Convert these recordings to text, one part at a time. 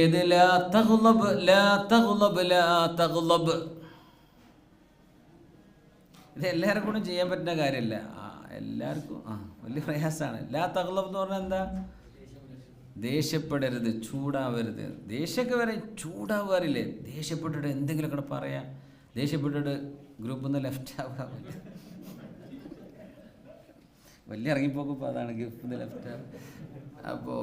ഇത് എല്ലാവർക്കും കൂടെ ചെയ്യാൻ പറ്റുന്ന കാര്യമല്ല. എല്ലാവർക്കും വലിയ പ്രയാസമാണ്. ലാ തഗ്ളബ് എന്ന് പറഞ്ഞാൽ എന്താ? ദേഷ്യപ്പെടരുത്, ചൂടാവരുത്. ദേഷ്യമൊക്കെ വരെ ചൂടാവാറില്ലേ? ദേഷ്യപ്പെട്ടിട്ട് എന്തെങ്കിലുമൊക്കെ പറയാം. ദേഷ്യപ്പെട്ടിട്ട് ഗ്രൂപ്പിൽ നിന്ന് ലെഫ്റ്റ് ആവാൻ വലിയ ഇറങ്ങിപ്പോക്കിപ്പോൾ അതാണ്, ഗ്രൂപ്പിൽ നിന്ന് ലെഫ്റ്റ് ആവുക. അപ്പോൾ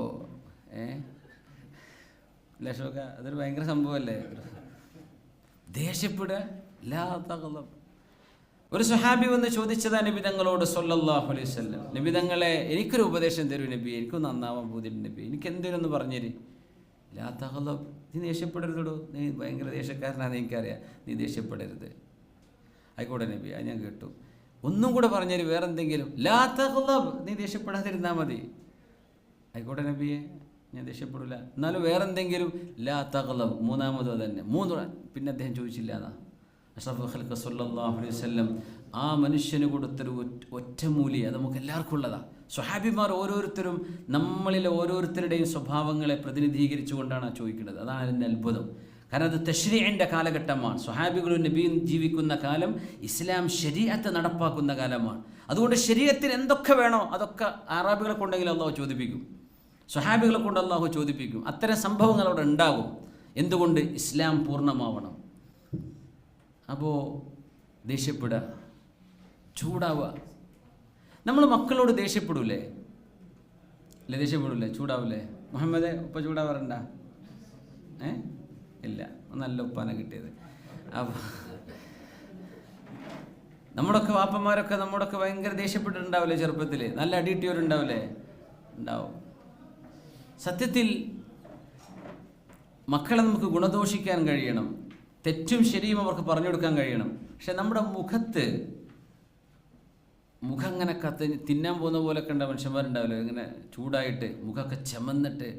ലക്ഷമൊക്കെ അതൊരു ഭയങ്കര സംഭവമല്ലേ? ദേഷ്യപ്പെടുക. ലാ തഗ്ളബ്. ഒരു സ്വഹാബി വന്ന് ചോദിച്ചതാ നബി തങ്ങളോട് സല്ലല്ലാഹു അലൈഹി വസല്ലം, നബി തങ്ങളെ എനിക്കൊരു ഉപദേശം തരൂ നബി, എനിക്കൊന്ന് നന്നാവാൻ പോതില്ല നബി, എനിക്ക് എന്തെങ്കിലും പറഞ്ഞേര്. ലാ തഗ്ളബ്, നീ ദേഷ്യപ്പെടരുതോ, നീ ഭയങ്കര ദേഷ്യക്കാരനാണെന്ന് എനിക്കറിയാം, നീ ദേഷ്യപ്പെടരുത്. ആയിക്കോട്ടെ നബി, അത് ഞാൻ കേട്ടു. ഒന്നും കൂടെ പറഞ്ഞേര്, വേറെ എന്തെങ്കിലും. ലാ തഗ്ളബ്, നീ ദേഷ്യപ്പെടാതിരുന്നാൽ മതി. ആയിക്കോട്ടെ നബിയെ, ഞാൻ ദേഷ്യപ്പെടില്ല. എന്നാലും വേറെ എന്തെങ്കിലും. ലാ തഗ്ളബ്, മൂന്നാമതോ തന്നെ. പിന്നെ അദ്ദേഹം ചോദിച്ചില്ല. എന്നാ അഷ്റഫുൽ ഖൽഖ് സല്ലല്ലാഹു അലൈഹി വസല്ലം ആ മനുഷ്യന് കൊടുത്തൊരു ഒറ്റമൂലി, അത് നമുക്ക് എല്ലാവർക്കും ഉള്ളതാണ്. സ്വഹാബിമാർ ഓരോരുത്തരും നമ്മളിലെ ഓരോരുത്തരുടെയും സ്വഭാവങ്ങളെ പ്രതിനിധീകരിച്ചുകൊണ്ടാണ് ചോദിക്കുന്നത്. അതാണ് അതിൻ്റെ അത്ഭുതം. കാരണം അത് തശ്രീഇൻ്റെ കാലഘട്ടമാണ്. സ്വഹാബികളും നബിയും ജീവിക്കുന്ന കാലം ഇസ്ലാം ശരീഅത്ത് നടപ്പാക്കുന്ന കാലമാണ്. അതുകൊണ്ട് ശരീഅത്തിന് എന്തൊക്കെ വേണോ അതൊക്കെ അറബികളെ കൊണ്ടെങ്കിലും അള്ളാഹു ചോദിപ്പിക്കും, സ്വഹാബികളെ കൊണ്ട് അള്ളാഹു ചോദിപ്പിക്കും. അത്തരം സംഭവങ്ങൾ അവിടെ ഉണ്ടാകും. എന്തുകൊണ്ട്? ഇസ്ലാം പൂർണ്ണമാവണം. അപ്പോൾ ദേഷ്യപ്പെടുക, ചൂടാവുക. നമ്മൾ മക്കളോട് ദേഷ്യപ്പെടൂലേ? അല്ലേ? ദേഷ്യപ്പെടൂലേ? ചൂടാവൂലേ? മുഹമ്മദേ, ഉപ്പ ചൂടാവാറുണ്ട? ഇല്ല, നല്ല ഉപ്പാനെ കിട്ടിയത്. അപ്പോൾ നമ്മുടെയൊക്കെ വാപ്പന്മാരൊക്കെ നമ്മുടെയൊക്കെ ഭയങ്കര ദേഷ്യപ്പെട്ടിട്ടുണ്ടാവില്ലേ? ചെറുപ്പത്തിൽ നല്ല അടിയിട്ടിയവരുണ്ടാവില്ലേ? ഉണ്ടാവും. സത്യത്തിൽ മക്കളെ നമുക്ക് ഗുണദോഷിക്കാൻ കഴിയണം, തെറ്റും ശരിയും അവർക്ക് പറഞ്ഞു കൊടുക്കാൻ കഴിയണം. പക്ഷെ നമ്മുടെ മുഖം ഇങ്ങനെ തിന്നാൻ പോകുന്ന പോലൊക്കെ ഉണ്ട മനുഷ്യന്മാരുണ്ടാവില്ല, ഇങ്ങനെ ചൂടായിട്ട് മുഖമൊക്കെ ചെമന്നിട്ട്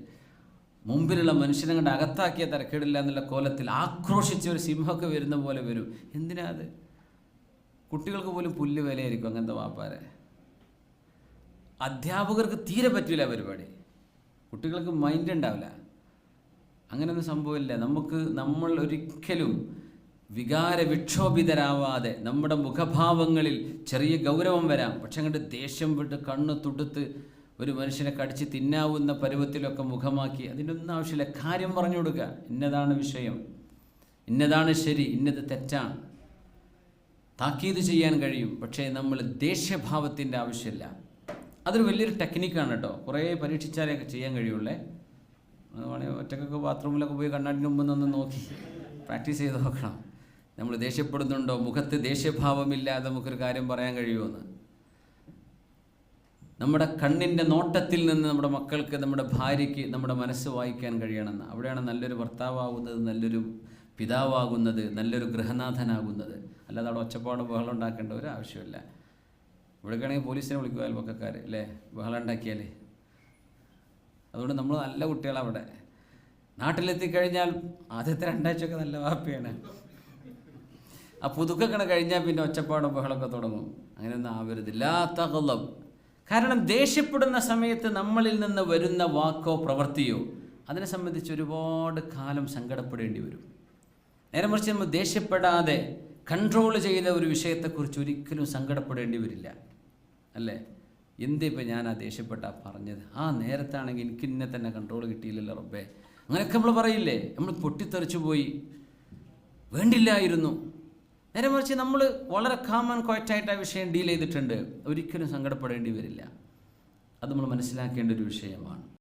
മുമ്പിലുള്ള മനുഷ്യനെ കണ്ട് അകത്താക്കിയ തരക്കേടില്ല എന്നുള്ള കോലത്തിൽ ആക്രോശിച്ച ഒരു സിംഹമൊക്കെ വരുന്ന പോലെ വരും. എന്തിനാ അത്? കുട്ടികൾക്ക് പോലും പുല്ല് വിലയായിരിക്കും അങ്ങനത്തെ വാപ്പാരെ. അധ്യാപകർക്ക് തീരെ പറ്റില്ല പരിപാടി. കുട്ടികൾക്ക് മൈൻഡ് ഉണ്ടാവില്ല. അങ്ങനെയൊന്നും സംഭവമില്ല. നമ്മൾ ഒരിക്കലും വികാര വിക്ഷോഭിതരാവാതെ, നമ്മുടെ മുഖഭാവങ്ങളിൽ ചെറിയ ഗൗരവം വരാം, പക്ഷെ അങ്ങോട്ട് ദേഷ്യം വിട്ട് കണ്ണ് തുടുത്ത് ഒരു മനുഷ്യനെ കടിച്ച് തിന്നാവുന്ന പരുവത്തിലൊക്കെ മുഖമാക്കി, അതിൻ്റെ ഒന്നും ആവശ്യമില്ല. കാര്യം പറഞ്ഞു കൊടുക്കുക. ഇന്നതാണ് വിഷയം, ഇന്നതാണ് ശരി, ഇന്നത് തെറ്റാണ്. താക്കീത് ചെയ്യാൻ കഴിയും. പക്ഷേ നമ്മൾ ദേഷ്യഭാവത്തിൻ്റെ ആവശ്യമില്ല. അതൊരു വലിയൊരു ടെക്നിക്കാണ് കേട്ടോ. കുറേ പരീക്ഷിച്ചാലേ ചെയ്യാൻ കഴിയുള്ളേ. വേണമെങ്കിൽ ഒറ്റക്കൊക്കെ ബാത്റൂമിലൊക്കെ പോയി കണ്ണാടിന് മുമ്പ് നിന്ന് നോക്കി പ്രാക്ടീസ് ചെയ്ത് നോക്കണം. നമ്മൾ ദേഷ്യപ്പെടുന്നുണ്ടോ, മുഖത്ത് ദേഷ്യഭാവമില്ലാതെ നമുക്കൊരു കാര്യം പറയാൻ കഴിയുമെന്ന്. നമ്മുടെ കണ്ണിൻ്റെ നോട്ടത്തിൽ നിന്ന് നമ്മുടെ മക്കൾക്ക്, നമ്മുടെ ഭാര്യയ്ക്ക് നമ്മുടെ മനസ്സ് വായിക്കാൻ കഴിയണമെന്ന്. അവിടെയാണ് നല്ലൊരു ഭർത്താവാകുന്നത്, നല്ലൊരു പിതാവാകുന്നത്, നല്ലൊരു ഗൃഹനാഥനാകുന്നത്. അല്ലാതെ അവിടെ ഒച്ചപ്പാടും ബഹളം ഉണ്ടാക്കേണ്ട ഒരു ആവശ്യമില്ല. ഇവിടേക്കാണെങ്കിൽ പോലീസിനെ വിളിക്കുക അയൽവക്കക്കാർ, അല്ലേ? ബഹളം ഉണ്ടാക്കിയാലേ. അതുകൊണ്ട് നമ്മൾ നല്ല കുട്ടികളാണ്. അവിടെ നാട്ടിലെത്തിക്കഴിഞ്ഞാൽ ആദ്യത്തെ 2 ആഴ്ചയൊക്കെ നല്ല വാപ്പിയാണ്. ആ പുതുക്കൊക്കെ കഴിഞ്ഞാൽ പിന്നെ ഒച്ചപ്പാടും ബഹളമൊക്കെ തുടങ്ങും. അങ്ങനെയൊന്നും ആവരുത്. ലാ തഗ്ളബ്. കാരണം ദേഷ്യപ്പെടുന്ന സമയത്ത് നമ്മളിൽ നിന്ന് വരുന്ന വാക്കോ പ്രവൃത്തിയോ അതിനെ സംബന്ധിച്ച് ഒരുപാട് കാലം സങ്കടപ്പെടേണ്ടി വരും. നേരെ മറിച്ച് നമ്മൾ ദേഷ്യപ്പെടാതെ കൺട്രോൾ ചെയ്ത ഒരു വിഷയത്തെക്കുറിച്ച് ഒരിക്കലും സങ്കടപ്പെടേണ്ടി വരില്ല, അല്ലേ? എന്തിപ്പോൾ ഞാൻ ആ ദേഷ്യപ്പെട്ടാ പറഞ്ഞത്? ആ നേരത്താണെങ്കിൽ എനിക്ക് ഇന്നെ തന്നെ കൺട്രോൾ കിട്ടിയില്ലല്ലോ റബ്ബേ. അങ്ങനെയൊക്കെ നമ്മൾ പറയില്ലേ? നമ്മൾ പൊട്ടിത്തെറിച്ചു പോയി, വേണ്ടില്ലായിരുന്നു. നേരെ മറിച്ച് നമ്മൾ വളരെ കാം ആൻഡ് ക്വയറ്റായിട്ട് ആ വിഷയം ഡീൽ ചെയ്തിട്ടുണ്ട്. ഒരിക്കലും സങ്കടപ്പെടേണ്ടി വരില്ല. അത് നമ്മൾ മനസ്സിലാക്കേണ്ട ഒരു വിഷയമാണ്.